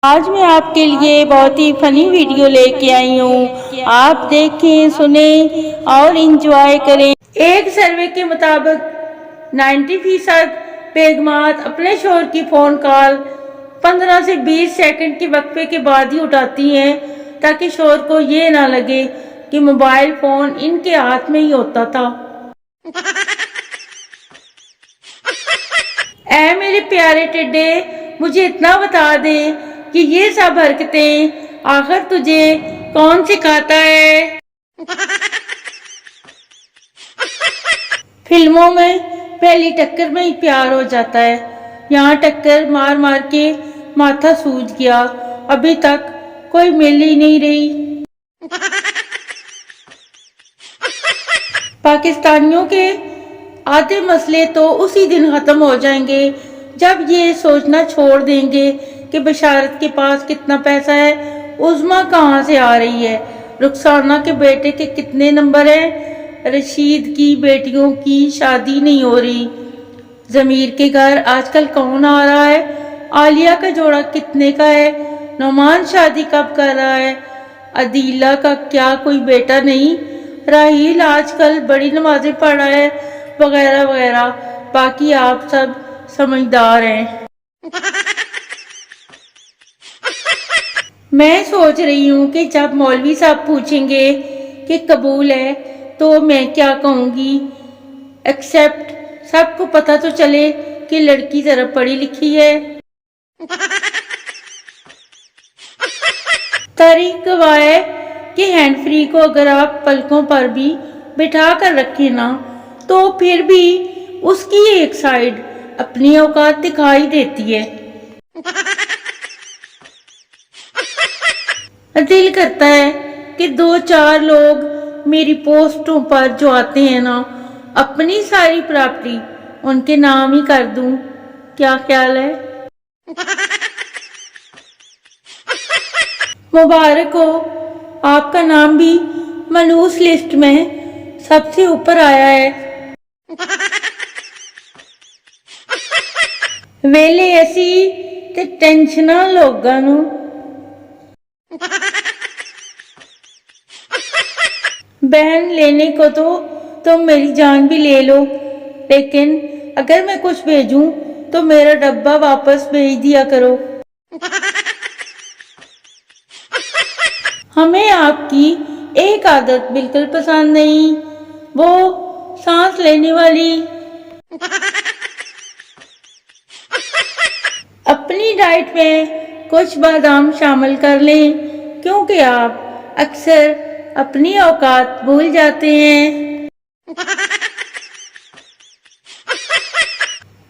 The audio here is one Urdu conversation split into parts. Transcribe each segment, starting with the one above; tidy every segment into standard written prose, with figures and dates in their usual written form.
آج میں آپ کے لیے بہت ہی فنی ویڈیو لے کے آئی ہوں. آپ دیکھیں، سنیں اور انجوائے کریں. ایک سروے کے مطابق 90% بیگمات اپنے شوہر کی فون کال 15 سے 20 سیکنڈ کے وقفے کے بعد ہی اٹھاتی ہیں تاکہ شوہر کو یہ نہ لگے کہ موبائل فون ان کے ہاتھ میں ہی ہوتا تھا. اے میرے پیارے ٹڈے، مجھے اتنا بتا دے کہ یہ سب حرکتیں آخر تجھے کون سکھاتا ہے؟ فلموں میں پہلی ٹکر میں ہی پیار ہو جاتا ہے. یہاں ٹکر مار مار کے ماتھا سوج گیا، ابھی تک کوئی مل ہی نہیں رہی. پاکستانیوں کے آدھے مسئلے تو اسی دن ختم ہو جائیں گے جب یہ سوچنا چھوڑ دیں گے کہ بشارت کے پاس کتنا پیسہ ہے، عظمیٰ کہاں سے آ رہی ہے، رخسانہ کے بیٹے کے کتنے نمبر ہیں، رشید کی بیٹیوں کی شادی نہیں ہو رہی، ضمیر کے گھر آج کل کون آ رہا ہے، عالیہ کا جوڑا کتنے کا ہے، نعمان شادی کب کر رہا ہے، عدیلہ کا کیا کوئی بیٹا نہیں، راحیل آج کل بڑی نمازیں پڑھ رہا ہے، وغیرہ وغیرہ. باقی آپ سب سمجھدار ہیں. میں سوچ رہی ہوں کہ جب مولوی صاحب پوچھیں گے کہ قبول ہے تو میں کیا کہوں گی، ایکسپٹ سب کو پتہ تو چلے کہ لڑکی ذرا پڑھی لکھی ہے. طریق گواہ ہے کہ ہینڈ فری کو اگر آپ پلکوں پر بھی بٹھا کر رکھیں نا تو پھر بھی اس کی ایک سائیڈ اپنی اوقات دکھائی دیتی ہے. دل کرتا ہے کہ 2-4 لوگ میری پوسٹوں پر جو آتے ہیں نا اپنی ساری پراپرٹی ان کے نام ہی کر دوں. کیا خیال ہے؟ مبارک ہو، آپ کا نام بھی ملوث لسٹ میں سب سے اوپر آیا ہے. ویلے ایسی تے ٹینشناں لوگاں نوں. بہن لینے کو تو تم میری جان بھی لے لو، لیکن اگر میں کچھ بھیجوں تو میرا ڈبہ واپس بھیج دیا کرو. ہمیں آپ کی ایک عادت بالکل پسند نہیں، وہ سانس لینے والی. اپنی ڈائٹ میں کچھ بادام شامل کر لیں کیونکہ آپ اکثر اپنی اوقات بھول جاتے ہیں.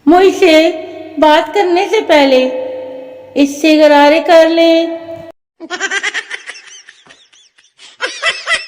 مجھ سے بات کرنے سے پہلے اس سے غرارے کر لیں